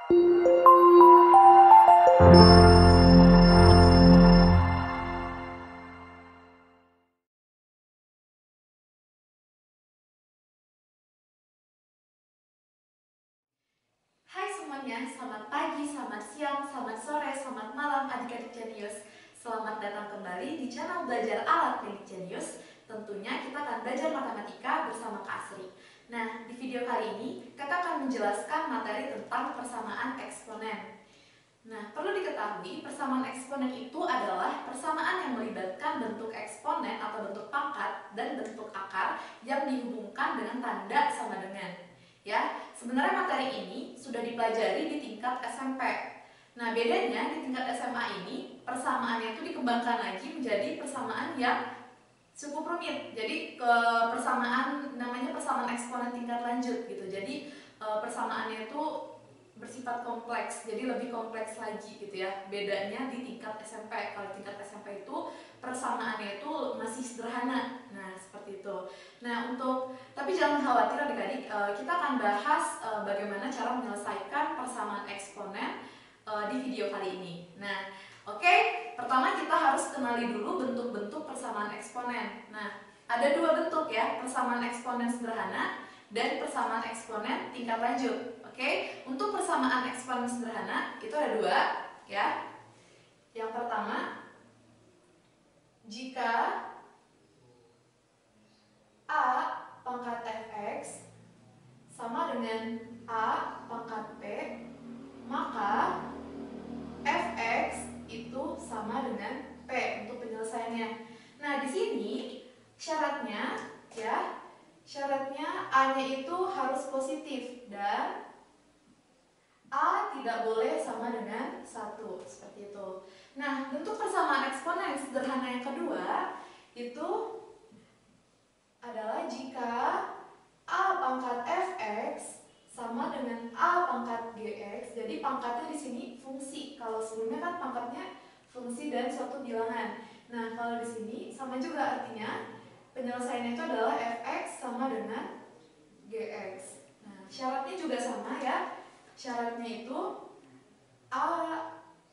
Hai semuanya, selamat pagi, selamat siang, selamat sore, selamat malam adik-adik jenius. Selamat datang kembali di channel Belajar Alat Milik Jenius. Tentunya kita akan belajar matematika bersama Kak Asri. Nah, di video kali ini kakak akan menjelaskan materi tentang persamaan eksponen. Nah, perlu diketahui persamaan eksponen itu adalah persamaan yang melibatkan bentuk eksponen atau bentuk pangkat dan bentuk akar yang dihubungkan dengan tanda sama dengan. Ya, sebenarnya materi ini sudah dipelajari di tingkat SMP. Nah, bedanya di tingkat SMA ini persamaannya itu dikembangkan lagi menjadi persamaan yang cukup rumit. Jadi ke persamaan namanya persamaan eksponen tingkat lanjut gitu. Jadi persamaannya itu bersifat kompleks, jadi lebih kompleks lagi gitu ya. Bedanya di tingkat SMP. Kalau tingkat SMP itu persamaannya itu masih sederhana. Nah, seperti itu. Nah, tapi jangan khawatir adik-adik, kita akan bahas bagaimana cara menyelesaikan persamaan eksponen di video kali ini. Nah, oke, pertama kita harus kenali dulu bentuk-bentuk persamaan eksponen. Nah, ada dua bentuk ya, persamaan eksponen sederhana dan persamaan eksponen tingkat lanjut. Oke, untuk persamaan eksponen sederhana itu ada dua ya. Yang pertama, jika A pangkat fx sama dengan A pangkat p, maka fx itu sama dengan p untuk penyelesaiannya. Nah, di sini syaratnya ya, syaratnya A-nya itu harus positif dan A tidak boleh sama dengan 1, seperti itu. Nah, bentuk persamaan eksponen yang sederhana yang kedua itu adalah jika A pangkat fx sama dengan A pangkat gx. Jadi pangkatnya di sini fungsi. Kalau sebelumnya kan pangkatnya fungsi dan suatu bilangan. Nah, kalau di sini sama juga artinya penyelesaiannya itu adalah fx sama dengan gx. Nah, syaratnya juga sama ya. Syaratnya itu A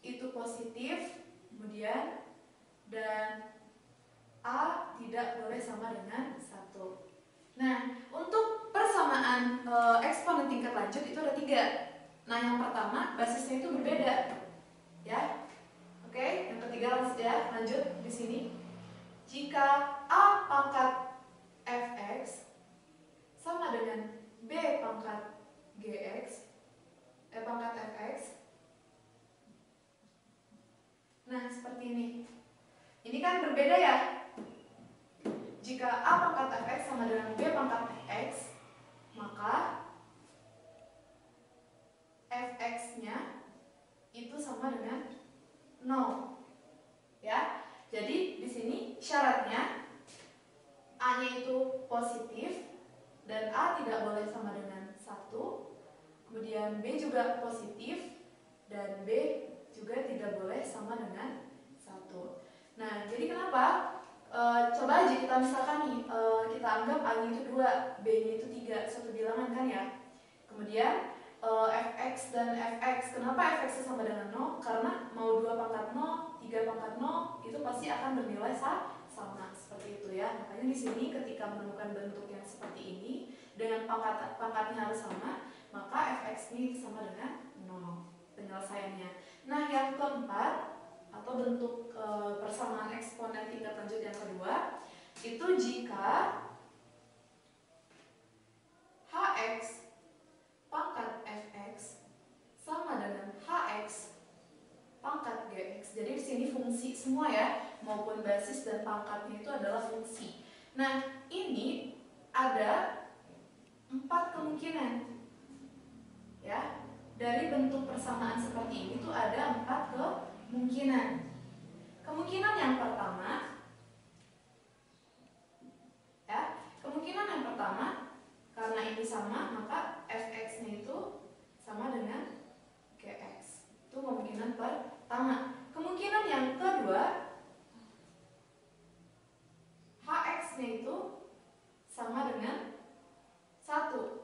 itu positif, kemudian dan A tidak boleh sama dengan 1. Nah, untuk persamaan eksponen tingkat lanjut itu ada 3. Nah, yang pertama basisnya itu berbeda, ya. Oke, yang ketiga lanjut di sini. Jika A pangkat fx sama dengan B pangkat gx, pangkat fx. Nah, seperti ini. Ini kan berbeda ya. Jika A pangkat fx sama dengan B pangkat x, maka fx-nya itu sama dengan 0. Ya. Jadi di sini syaratnya A-nya itu positif dan A tidak boleh sama dengan 1. Kemudian B juga positif dan B juga tidak boleh sama dengan 1. Nah, jadi kenapa? Coba aja kita misalkan nih, kita anggap A-nya itu 2, B-nya itu 3, suatu bilangan kan ya. Kemudian fx dan fx, kenapa fx sama dengan 0? Karena mau 2 pangkat 0, 3 pangkat 0, itu pasti akan bernilai sama, seperti itu ya. Makanya di sini ketika menemukan bentuk yang seperti ini, dengan pangkatnya harus sama, maka fx ini sama dengan 0 penyelesaiannya. Nah, yang keempat atau bentuk persamaan eksponen tingkat lanjut yang kedua itu jika hx pangkat fx sama dengan hx pangkat gx. Jadi di sini fungsi semua ya, maupun basis dan pangkatnya itu adalah fungsi. Nah, ini ada 4 kemungkinan ya. Dari bentuk persamaan seperti ini tuh ada 4 kemungkinan. Kemungkinan yang pertama ya, kemungkinan yang pertama karena ini sama maka fx-nya itu sama dengan gx. Itu kemungkinan pertama. Kemungkinan yang kedua, hx-nya itu sama dengan 1.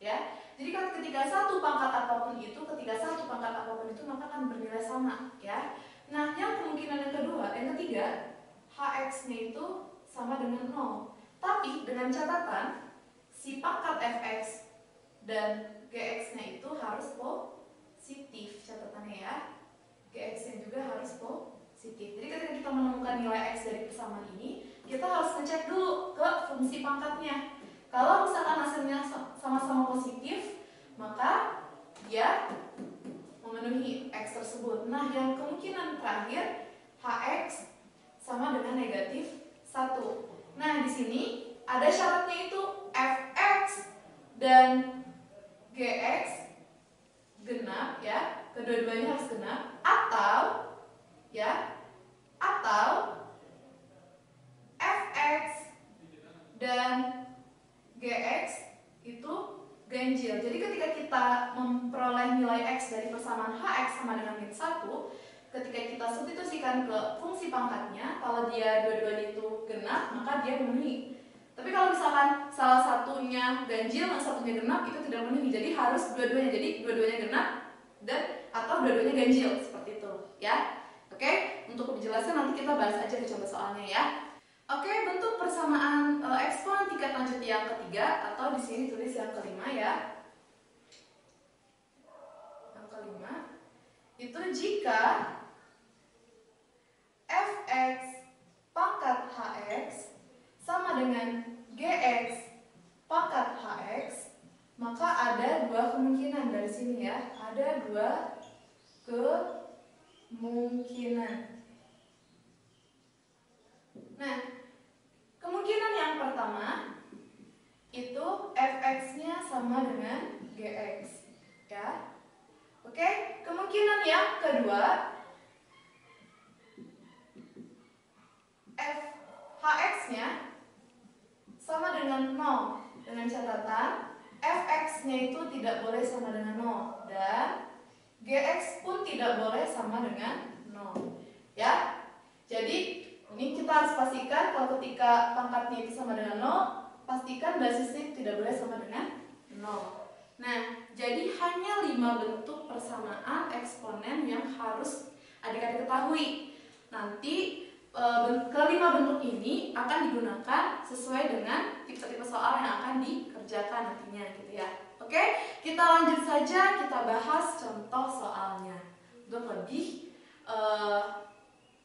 Ya. Jadi kan ketika 1 pangkat apapun itu, ketika satu pangkat apapun itu maka akan bernilai sama, ya. Nah, yang kemungkinan yang ketiga, Hx-nya itu sama dengan 0. Tapi dengan catatan si pangkat Fx dan Gx-nya itu harus positif, catatannya ya. Gx-nya juga harus positif. Jadi ketika kita menemukan nilai x dari persamaan ini, kita harus ngecek dulu ke fungsi pangkatnya. Kalau misalkan hasilnya sama-sama positif, maka dia memenuhi x tersebut. Nah, yang kemungkinan terakhir, Hx sama dengan negatif 1. Nah, di sini ada syaratnya itu Fx dan Gx genap, ya. Kedua-duanya harus genap, atau Fx dan Gx itu ganjil. Jadi ketika kita memperoleh nilai x dari persamaan Hx sama dengan min 1, ketika kita substitusikan ke fungsi pangkatnya, kalau dia dua-duanya itu genap, maka dia memenuhi. Tapi kalau misalkan salah satunya ganjil dan satunya genap, itu tidak memenuhi. Jadi harus dua-duanya. Jadi dua-duanya genap dan atau dua-duanya ganjil, seperti itu, ya. Oke, untuk dijelaskan nanti kita bahas aja di contoh soalnya, ya. Oke, bentuk persamaan eksponen tingkat lanjut yang ketiga, atau di sini tulis yang kelima, ya. Yang kelima itu jika Fx pangkat Hx sama dengan Gx pangkat Hx, maka ada dua kemungkinan dari sini, ya. Ada dua kemungkinan. Nah, kemungkinan yang pertama itu Fx-nya sama dengan Gx, ya. Oke, kemungkinan yang kedua Hx-nya sama dengan 0, dengan catatan Fx-nya itu tidak boleh sama dengan 0 dan Gx pun tidak boleh sama dengan 0, ya. Jadi ini kita harus pastikan kalau ketika pangkatnya itu sama dengan 0, pastikan basisnya tidak boleh sama dengan 0. Nah, jadi hanya 5 bentuk persamaan eksponen yang harus adik-adik ketahui. Nanti kelima bentuk ini akan digunakan sesuai dengan tipe-tipe soal yang akan dikerjakan nantinya, gitu ya. Oke, kita lanjut saja, kita bahas contoh soalnya untuk lebih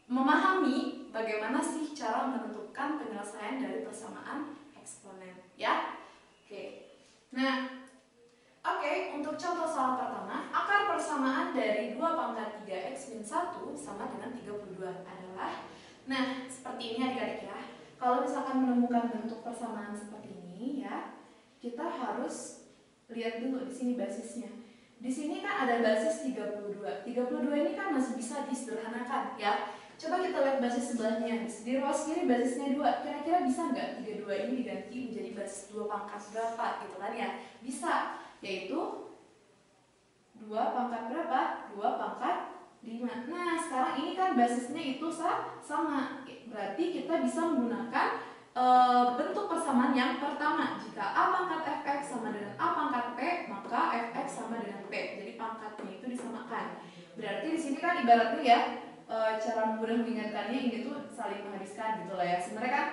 memahami bagaimana sih cara menentukan penyelesaian dari persamaan eksponen, ya. Oke, untuk contoh soal pertama, akar persamaan dari 2 pangkat 3x min 1 sama dengan 32 adalah, nah, seperti ini adik-adik, ya. Kalau misalkan menemukan bentuk persamaan seperti ini, ya, kita harus lihat dulu di sini basisnya. Di sini kan ada basis 32. 32 ini kan masih bisa disederhanakan, ya. Coba kita lihat basis sebelahnya. Di ruas kiri basisnya 2. Kira-kira bisa nggak 32 ini diganti menjadi basis 2 pangkat berapa, gitu kan, ya? Bisa, yaitu 2 pangkat berapa? 2 pangkat 5. Nah, sekarang ini kan basisnya itu sama. Berarti kita bisa menggunakan bentuk persamaan yang pertama. Jika A pangkat Fx sama dengan A pangkat P, maka Fx sama dengan P. Jadi pangkatnya itu disamakan. Berarti di sini kan ibaratnya, ya, cara mudah mengingatkannya ini tuh saling menghabiskan, gitu lah, ya. Sebenarnya kan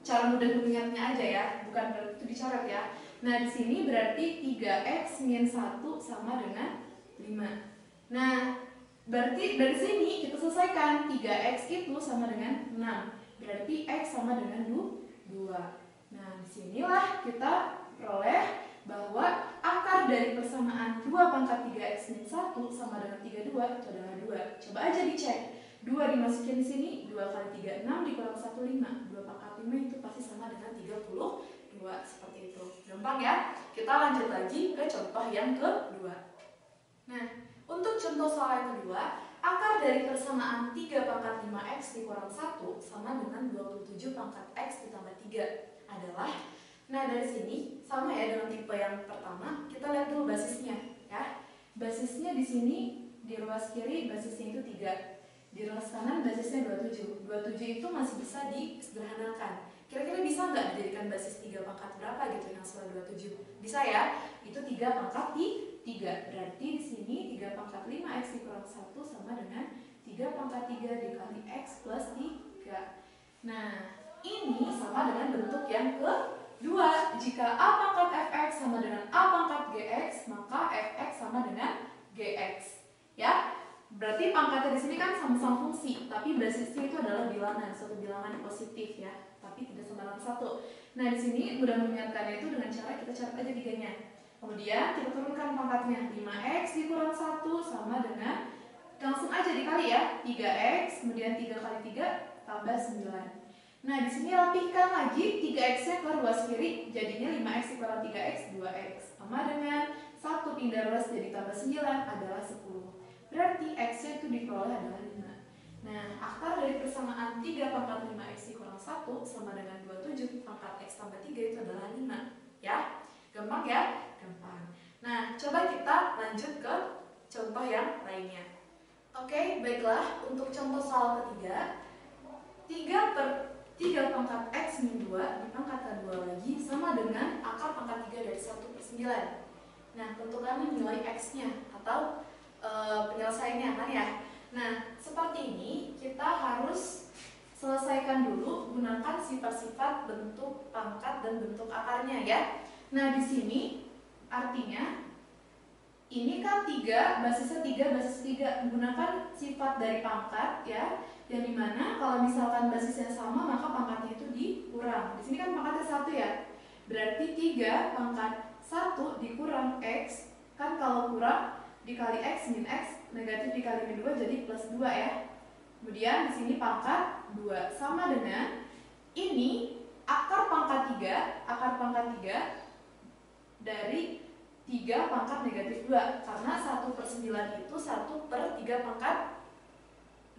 cara mudah mengingatnya aja, ya, bukan berarti itu dicoret, ya. Nah, di sini berarti 3x min 1 sama dengan 5. Nah, berarti dari sini kita selesaikan 3x itu sama dengan 6. Berarti x sama dengan 2. Nah, disinilah kita peroleh bahwa akar dari persamaan 2 pangkat 3x min 1 sama dengan 32 itu adalah 2. Coba aja dicek. 2 dimasukin di sini, 2 kali 3, 6 dikurang 1, 5. 2 pangkat 5 itu pasti sama dengan 32. Seperti itu. Gampang, ya? Kita lanjut lagi ke contoh yang kedua. Nah, untuk contoh soal yang kedua, akar dari persamaan 3 pangkat 5x dikurang 1 sama dengan 27 pangkat x ditambah 3 adalah, nah, dari sini sama, ya, dengan tipe yang pertama. Kita lihat dulu basisnya, ya. Basisnya di sini, di ruas kiri basisnya itu 3. Di ruas kanan basisnya 27. 27 itu masih bisa disederhanakan. Kira-kira bisa nggak dijadikan basis 3 pangkat berapa gitu yang sesuai 27? Bisa, ya. Itu 3 pangkat 3. Berarti kurang 1 sama dengan 3 pangkat 3 dikali X plus 3. Nah, ini sama dengan bentuk yang kedua. Jika A pangkat fx sama dengan A pangkat gx, maka fx sama dengan gx. Ya, berarti pangkatnya di sini kan sama-sama fungsi, tapi basisnya itu adalah bilangan, suatu bilangan positif ya, tapi tidak sama dengan 1. Nah, di sini mudah mengingatkannya itu dengan cara kita catat aja 3-nya. Kemudian kita turunkan pangkatnya, 5x dikurang 1 sama dengan, langsung aja dikali ya, 3x, kemudian 3 kali 3 tambah 9. Nah, di sini rapihkan lagi 3x-nya ke ruas kiri, jadinya 5x dikurang 3x, 2x. Sama dengan 1 pindah ruas jadi tambah 9 adalah 10. Berarti x-nya itu diperoleh adalah 5. Nah, akar dari persamaan 3 pangkat 5x dikurang 1 sama dengan 27 pangkat x tambah 3 itu adalah 5. Ya, gampang ya? Gampang. Nah, coba kita lanjut ke contoh yang lainnya. Oke, baiklah, untuk contoh soal ketiga, 3 pangkat x min 2 dipangkatkan 2 lagi sama dengan akar pangkat 3 dari 1/9. Nah, tentukan nilai x-nya atau penyelesaiannya kan ya. Nah, seperti ini kita harus selesaikan dulu gunakan sifat-sifat bentuk pangkat dan bentuk akarnya ya. Nah, di sini artinya ini kan 3, basisnya 3, basis 3. Menggunakan sifat dari pangkat ya, yang dimana kalau misalkan basisnya sama maka pangkatnya itu dikurang. Di sini kan pangkatnya 1 ya. Berarti 3 pangkat 1 dikurang x, kan kalau kurang dikali x min x, negatif dikali min 2 jadi plus 2 ya. Kemudian di sini pangkat 2 sama dengan ini akar pangkat 3 dari 3 pangkat negatif 2, karena 1/9 itu 1/3 pangkat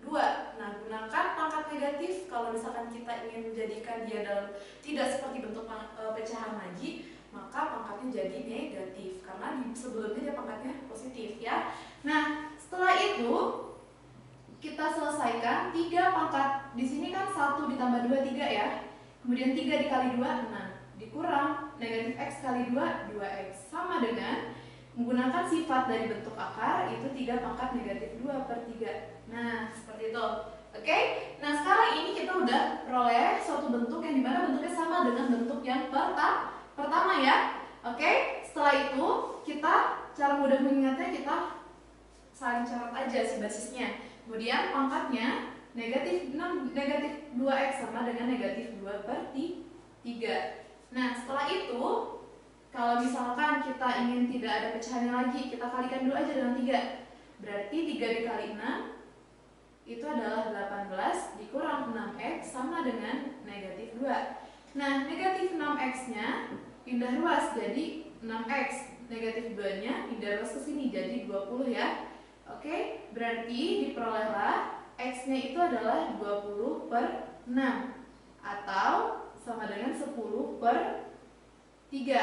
2. Nah, gunakan pangkat negatif kalau misalkan kita ingin menjadikan dia dalam tidak seperti bentuk pecahan lagi, maka pangkatnya jadi negatif karena di sebelumnya dia pangkatnya positif ya. Nah, setelah itu kita selesaikan 3 pangkat, di sini kan 1 ditambah 2 3 ya. Kemudian 3 dikali 2 6 dikurang negatif x kali 2 2x sama dengan menggunakan sifat dari bentuk akar itu 3 pangkat negatif 2/3. Nah, seperti itu. Oke? Nah, sekarang ini kita udah peroleh suatu bentuk yang dimana bentuknya sama dengan bentuk yang pertama ya. Oke? Setelah itu kita cara mudah mengingatnya kita saling catat aja si basisnya. Kemudian pangkatnya negatif 2x sama dengan negatif 2/3. Nah, setelah itu kalau misalkan kita ingin tidak ada pecahannya lagi, kita kalikan dulu aja dengan 3. Berarti 3 dikali 6 itu adalah 18 dikurang 6x sama dengan negatif 2. Nah, negatif 6x-nya pindah ruas jadi 6x. Negatif 2-nya pindah ruas ke sini jadi 20 ya. Oke, berarti diperolehlah x-nya itu adalah 20/6 atau sama dengan 10/3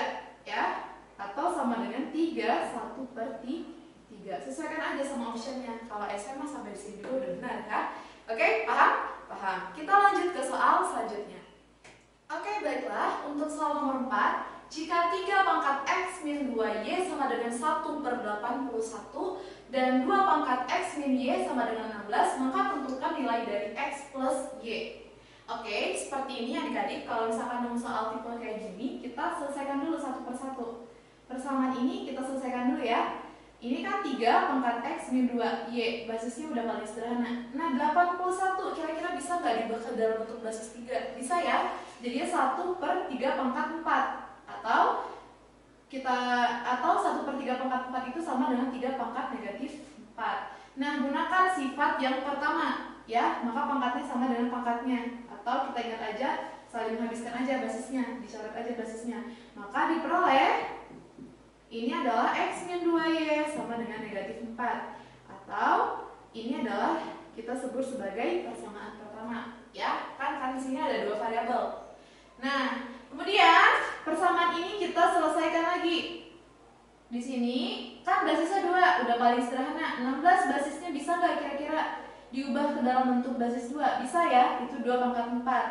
ya, atau sama dengan 3 1/3. Sesuaikan aja sama optionnya. Kalau SMA sampai di sini dulu udah benar ya. Oke, paham? Paham. Kita lanjut ke soal selanjutnya. Oke, baiklah. Untuk soal nomor 4, jika 3 pangkat x min 2y sama dengan 1/81 dan 2 pangkat x min y sama dengan 16, maka tentukan nilai dari x plus y. Oke, seperti ini adik-adik. Kalau misalkan nemu soal tipe kayak gini, kita selesaikan dulu satu persatu. Persamaan ini kita selesaikan dulu ya. Ini kan 3 pangkat x min 2y, basisnya udah paling sederhana. Nah, 81 kira-kira bisa nggak diubah ke dalam bentuk basis 3? Bisa ya. Jadinya 1/3 pangkat 4. Atau 1/3 pangkat 4 itu sama dengan 3 pangkat negatif 4. Nah, gunakan sifat yang pertama ya, maka pangkatnya sama dengan pangkatnya. Atau kita ingat aja, saling menghabiskan aja basisnya, dicoret aja basisnya. Maka diperoleh ini adalah x min 2y sama dengan negatif 4. Atau ini adalah kita sebut sebagai persamaan pertama ya, kan di sini ada 2 variabel. Nah, kemudian persamaan ini kita selesaikan lagi. Di sini kan basisnya 2, udah paling sederhana. 16 basisnya bisa nggak kira-kira diubah ke dalam bentuk basis 2? Bisa ya, itu 2 pangkat 4.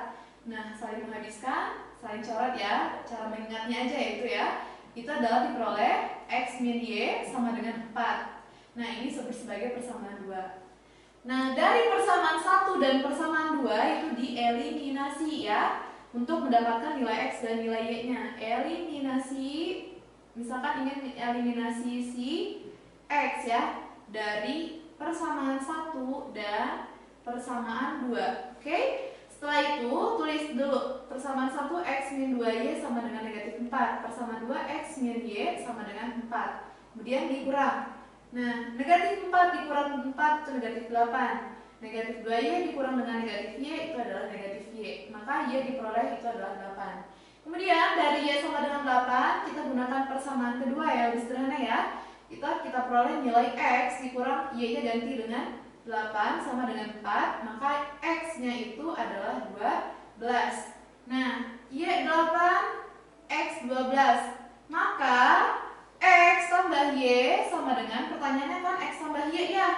Nah, saling menghabiskan, saling coret ya. Cara mengingatnya aja itu ya. Itu adalah diperoleh x min y sama dengan 4. Nah, ini disebut sebagai persamaan 2. Nah, dari persamaan 1 dan persamaan 2 itu dieliminasi ya, untuk mendapatkan nilai X dan nilai Y-nya. Eliminasi, misalkan ingin eliminasi si X ya, dari persamaan 1 dan persamaan 2. Oke? Setelah itu, tulis dulu persamaan 1 X min 2Y sama dengan negatif 4. Persamaan 2 X min Y sama dengan 4. Kemudian dikurang. Nah, negatif 4 dikurang 4 itu negatif 8. Negatif 2Y dikurang dengan negatif Y itu adalah negatif Y. Maka Y diperoleh itu adalah 8. Kemudian dari Y sama dengan 8, kita gunakan persamaan kedua ya, lebih sederhana ya. Kita peroleh nilai X dikurang Y-nya ganti dengan 8 sama dengan 4. Maka X-nya itu adalah 12. Nah, Y 8, X 12. Maka X tambah Y sama dengan, pertanyaannya kan X tambah Y ya.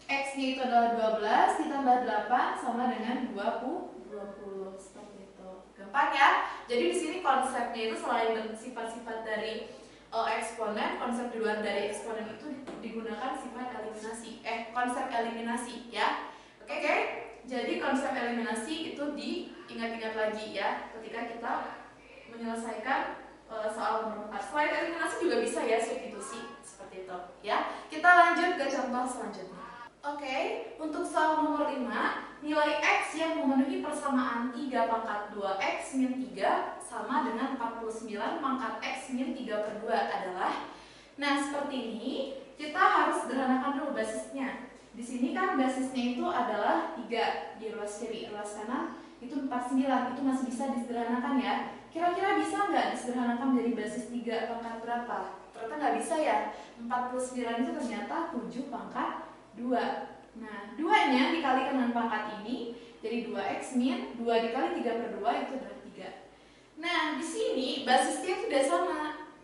X-nya itu adalah 12 ditambah 8 sama dengan 20. Seperti itu. Gampang ya? Jadi di sini konsepnya itu selain sifat-sifat dari eksponen, konsep di luar dari eksponen itu digunakan sifat eliminasi. Konsep eliminasi ya. Oke? Jadi konsep eliminasi itu diingat-ingat lagi ya ketika kita menyelesaikan soal nomor 4. Selain eliminasi juga bisa ya substitusi seperti itu ya. Kita lanjut ke contoh selanjutnya. Oke, untuk soal nomor 5, nilai X yang memenuhi persamaan 3 pangkat 2X min 3 sama dengan 49 pangkat X min 3 per 2 adalah. Nah, seperti ini kita harus sederhanakan dulu basisnya. Di sini kan basisnya itu adalah 3 di ruas kiri, ruas kanan itu 49, itu masih bisa disederhanakan ya. Kira-kira bisa nggak disederhanakan menjadi basis 3 pangkat berapa? Ternyata nggak bisa ya. 49 itu ternyata 7 pangkat 2. Nah, 2-nya dikalikan dengan pangkat ini, jadi 2X min 2 dikali 3 per 2 itu adalah 3. Nah, di sini basisnya itu sudah sama.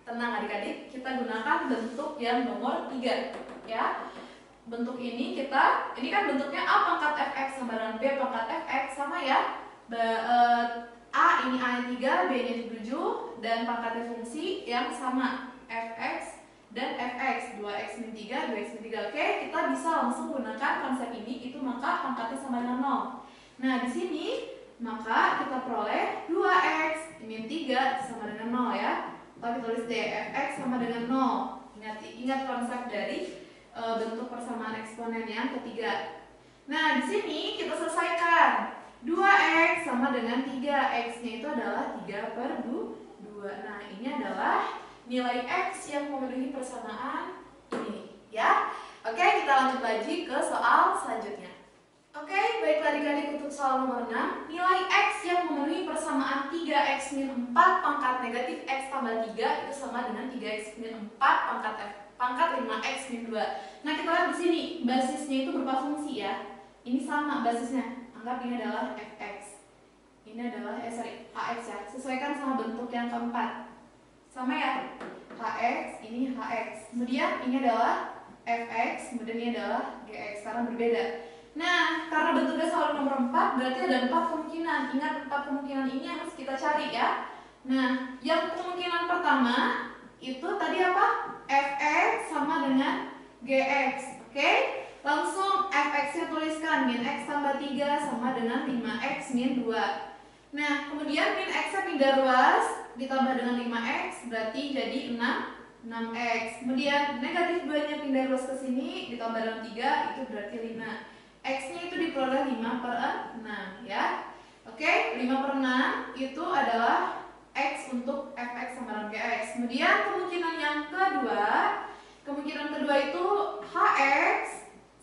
Tenang adik-adik, kita gunakan bentuk yang nomor 3 ya. Bentuk ini ini kan bentuknya A pangkat fx sama dengan B pangkat fx sama ya. A ini A-nya 3, B-nya 7, dan pangkatnya fungsi yang sama, fx dan fx, 2x min 3, 2x min 3. Oke, kita bisa langsung gunakan konsep ini, itu maka pangkatnya sama dengan 0. Nah, di sini maka kita peroleh 2x min 3 sama dengan 0 ya. Kita tulis deh, fx sama dengan 0. Ingat konsep dari bentuk persamaan eksponen yang ketiga. Nah, di sini kita selesaikan. 2x sama dengan 3, x-nya itu adalah 3 per 2. Nah, ini adalah nilai x yang memenuhi persamaan ini ya. Oke, kita lanjut lagi ke soal selanjutnya. Oke, baiklah adik-adik, untuk soal nomor 6, nilai x yang memenuhi persamaan 3x min 4 pangkat negatif x tambah 3 itu sama dengan 3x min 4 pangkat 5x min 2. Nah, kita lihat di sini basisnya itu berupa fungsi ya. Ini sama basisnya. Anggap ini adalah fx. Ini adalah hx ya. Sesuaikan sama bentuk yang keempat. Sama ya. Hx, ini hx. Kemudian ini adalah fx, kemudian ini adalah gx. Karena berbeda. Nah, karena bentuknya soal nomor 4, berarti ada 4 kemungkinan. Ingat 4 kemungkinan ini harus kita cari ya. Nah, yang kemungkinan pertama itu tadi apa? Fx sama dengan gx. Oke? Langsung fx-nya tuliskan, min x tambah 3 sama dengan 5x min 2. Nah, kemudian min x-nya pindah ruas ditambah dengan 5x berarti jadi 6x. Kemudian negatif 2-nya pindah ruas ke sini ditambah dengan 3 itu berarti 5. X-nya itu diperoleh 5 per 6 ya. Oke, 5 per 6 itu adalah X untuk fx sama dengan gx. Kemudian kemungkinan yang kedua, itu hx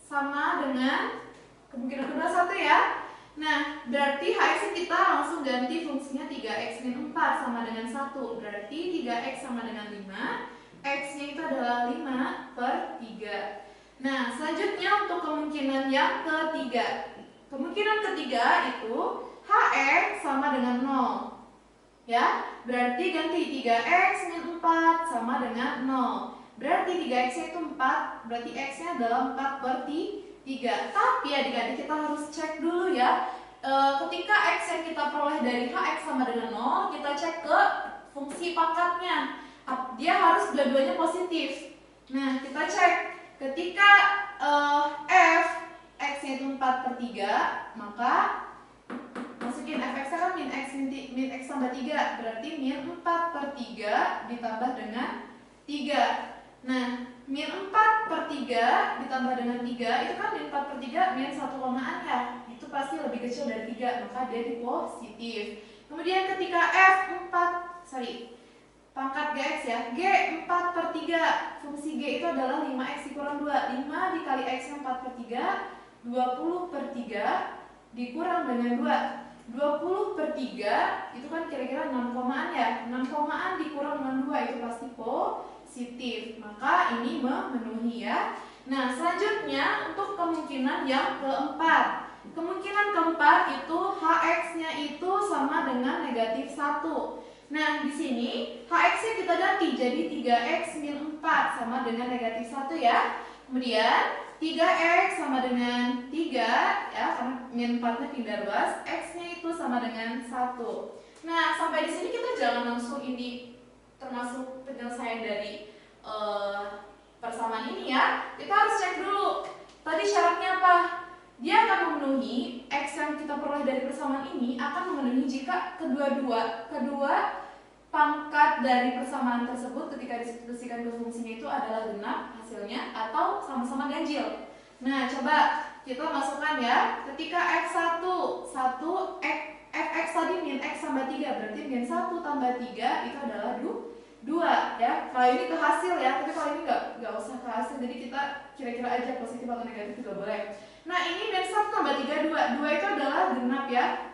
sama dengan kemungkinan kedua 1 ya. Nah, berarti hx kita langsung ganti fungsinya 3x min 4 sama dengan 1. Berarti 3x sama dengan 5. X-nya itu adalah 5 per 3. Nah, selanjutnya untuk kemungkinan yang ketiga. Kemungkinan ketiga itu hx sama dengan 0. Ya, berarti ganti 3x min 4 sama dengan 0. Berarti 3x itu 4, berarti x-nya adalah 4 per 3. Tapi adik-adik kita harus cek dulu ya. Ketika x yang kita peroleh dari hx sama dengan 0, kita cek ke fungsi pangkatnya. Dia harus dua-duanya positif. Nah, kita cek. Ketika 4/3, maka masukin fx-nya kan min x tambah 3, berarti min 4/3 ditambah dengan 3. Nah, min 4/3 ditambah dengan 3 itu kan min 4/3 min 1 komaan ya, itu pasti lebih kecil dari 3, maka dia di positif. Kemudian ketika pangkat gx ya, g 4/3, fungsi g itu adalah 5x dikurang 2, 5 dikali x nya 4/3, 20/3 dikurang dengan 2, 20/3 itu kan kira-kira 6 komaan ya, 6 komaan dikurang dengan 2 itu pasti positif, maka ini memenuhi ya. Nah, selanjutnya untuk kemungkinan yang keempat. Kemungkinan keempat itu hx-nya itu sama dengan negatif 1. Nah, di sini hx-nya kita ganti jadi 3x min 4 sama dengan negatif 1 ya. Kemudian 3x sama dengan 3 ya, karena min 4-nya pindah ruas, x-nya itu sama dengan 1. Nah, sampai di sini kita jangan langsung ini termasuk penyelesaian dari persamaan ini ya. Kita harus cek dulu. Tadi syaratnya apa? Dia akan memenuhi x yang kita peroleh dari persamaan ini akan memenuhi jika kedua pangkat dari persamaan tersebut ketika disubstitusikan ke fungsinya itu adalah genap hasilnya atau sama-sama ganjil. Nah, coba kita masukkan ya. Ketika x1 fx tadi min x tambah 3, berarti min 1 tambah 3 itu adalah 2 ya. Kalau ini ke hasil ya, tapi kalau ini nggak usah ke hasil, jadi kita kira-kira aja positif atau negatif juga boleh. Nah, ini min 1 tambah 3 2 itu adalah genap ya.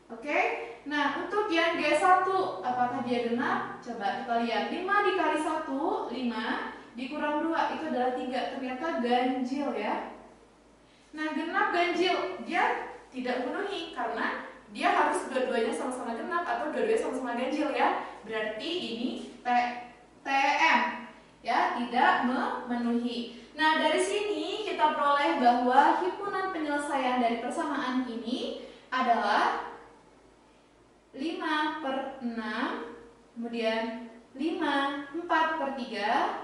Oke. Nah, untuk yang G1 apakah dia genap? Coba kita lihat. 5 dikali 1 5 dikurang 2 itu adalah 3. Ternyata ganjil ya. Nah, genap ganjil dia tidak memenuhi karena dia harus dua-duanya sama-sama genap atau dua-duanya sama-sama ganjil ya. Berarti ini TM ya, tidak memenuhi. Nah, dari sini kita peroleh bahwa himpunan penyelesaian dari persamaan ini adalah 5/6, kemudian 5/3,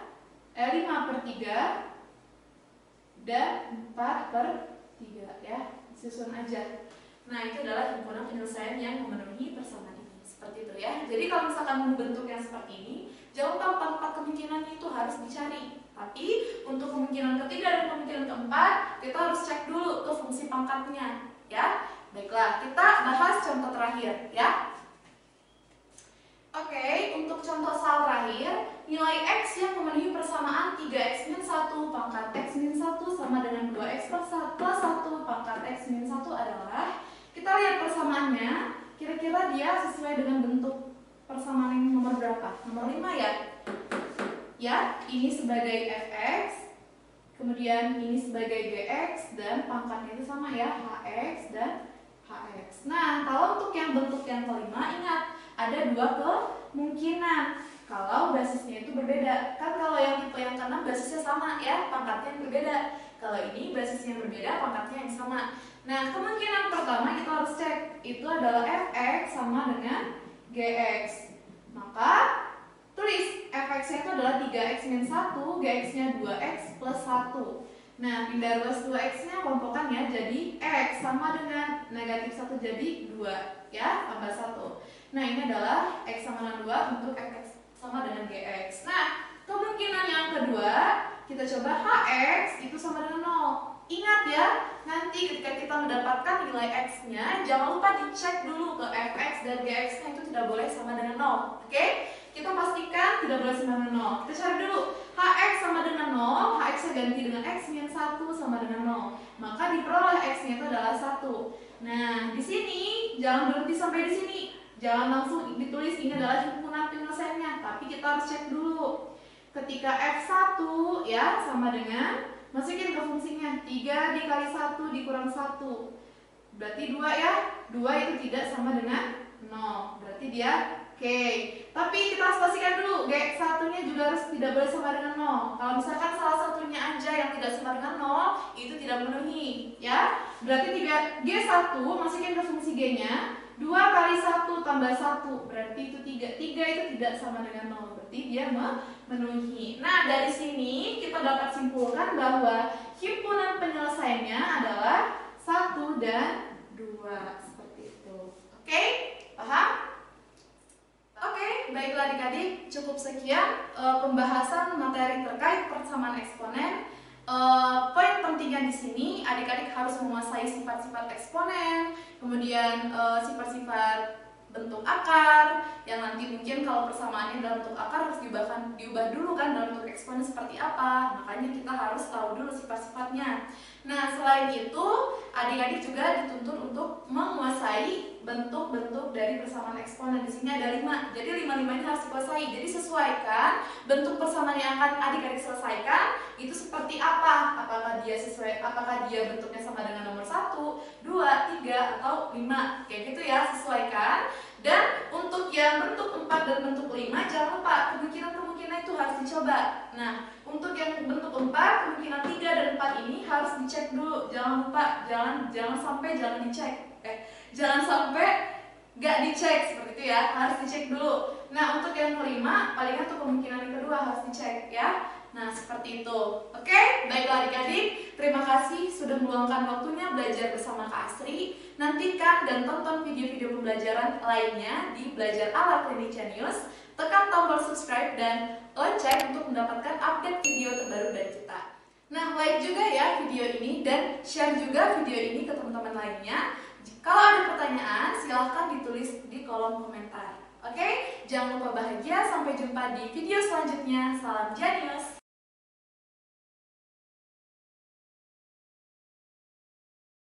dan 4/3 ya, susun aja. Nah, itu adalah himpunan penyelesaian yang memenuhi persamaan ini. Seperti itu ya. Jadi kalau misalkan bentuk yang seperti ini, jangan lupa 4 kemungkinan itu harus dicari. Tapi untuk kemungkinan ketiga dan kemungkinan keempat, kita harus cek dulu ke fungsi pangkatnya ya. Baiklah, kita bahas contoh terakhir ya. Oke, untuk contoh soal terakhir, nilai x yang memenuhi persamaan 3x min 1 pangkat x min 1 sama dengan 2x plus 1 pangkat x min 1 adalah, kita lihat persamaannya, kira-kira dia sesuai dengan bentuk persamaan yang nomor berapa? Nomor 5 ya? Ya, ini sebagai fx, kemudian ini sebagai gx, dan pangkatnya itu sama ya, hx dan hx. Nah, kalau untuk yang bentuk yang kelima, ingat, ada 2 kemungkinan kalau basisnya itu berbeda. Kan kalau yang tipe yang ke-6 basisnya sama ya, pangkatnya yang berbeda. Kalau ini basisnya berbeda, pangkatnya yang sama. Nah, kemungkinan pertama kita harus cek, itu adalah fx sama dengan gx. Maka tulis fx-nya itu adalah 3x min 1, gx-nya 2x plus 1. Nah, pindah ruas 2x-nya kelompokan ya, jadi x sama dengan negatif 1 jadi 2 ya, tambah 1. Nah, ini adalah x sama dengan 2 untuk fx sama dengan gx. Nah, kemungkinan yang kedua, kita coba hx itu sama dengan 0. Ingat ya, nanti ketika kita mendapatkan nilai x-nya, jangan lupa dicek dulu ke fx dan gx-nya itu tidak boleh sama dengan 0. Oke? Kita pastikan tidak boleh sama dengan 0. Kita cari dulu, hx sama dengan 0, hx-nya ganti dengan x min 1 sama dengan 0. Maka diperoleh x-nya itu adalah 1. Nah, di sini jangan berhenti sampai di sini. Jangan langsung ditulis ini adalah himpunan penyelesaiannya, tapi kita harus cek dulu. Ketika f1 ya sama dengan, masukin ke fungsinya 3 dikali 1 dikurang 1. Berarti 2 ya. 2 itu tidak sama dengan 0. Berarti dia oke. Tapi kita harus pastikan dulu G1-nya juga harus tidak boleh sama dengan 0. Kalau misalkan salah satunya aja yang tidak sama dengan 0, itu tidak memenuhi ya. Berarti G1 masukin ke fungsi G-nya 2 kali 1 tambah 1, berarti itu 3. 3 itu tidak sama dengan 0, berarti dia memenuhi. Nah, dari sini kita dapat simpulkan bahwa himpunan penyelesaiannya adalah 1, dan 2 seperti itu. Oke, paham? Oke, baiklah adik-adik, cukup sekian pembahasan materi terkait persamaan eksponen. Poin pentingnya di sini adik-adik harus menguasai sifat-sifat eksponen, kemudian sifat-sifat bentuk akar, yang nanti mungkin kalau persamaannya dalam bentuk akar harus diubah dulu kan dalam bentuk eksponen seperti apa. Makanya kita harus tahu dulu sifat-sifatnya. Nah, selain itu adik-adik juga dituntut untuk menguasai bentuk-bentuk dari persamaan eksponen. Di sini ada 5. Jadi 5-5 ini harus dikuasai. Jadi sesuaikan bentuk persamaan yang akan adik-adik selesaikan itu seperti apa? Apakah dia bentuknya sama dengan nomor 1, 2, 3 atau 5. Kayak gitu ya, sesuaikan. Dan untuk yang bentuk 4 dan bentuk 5 jangan lupa kemungkinan itu harus dicoba. Nah, untuk yang bentuk 4, kemungkinan 3 dan 4 ini harus dicek dulu. Jangan lupa, jangan sampai jangan sampai nggak dicek seperti itu ya, harus dicek dulu. Nah, untuk yang kelima, palingan untuk kemungkinan yang kedua harus dicek ya. Nah, seperti itu. Oke, baiklah adik-adik, terima kasih sudah meluangkan waktunya belajar bersama Kak Asri. Nantikan dan tonton video-video pembelajaran lainnya di Belajar Ala Klinik Jenius. Tekan tombol subscribe dan lonceng untuk mendapatkan update video terbaru dari kita. Nah, like juga ya video ini dan share juga video ini ke teman-teman lainnya. Kalau ada pertanyaan, silahkan ditulis di kolom komentar. Oke, jangan lupa bahagia. Sampai jumpa di video selanjutnya. Salam Jenius.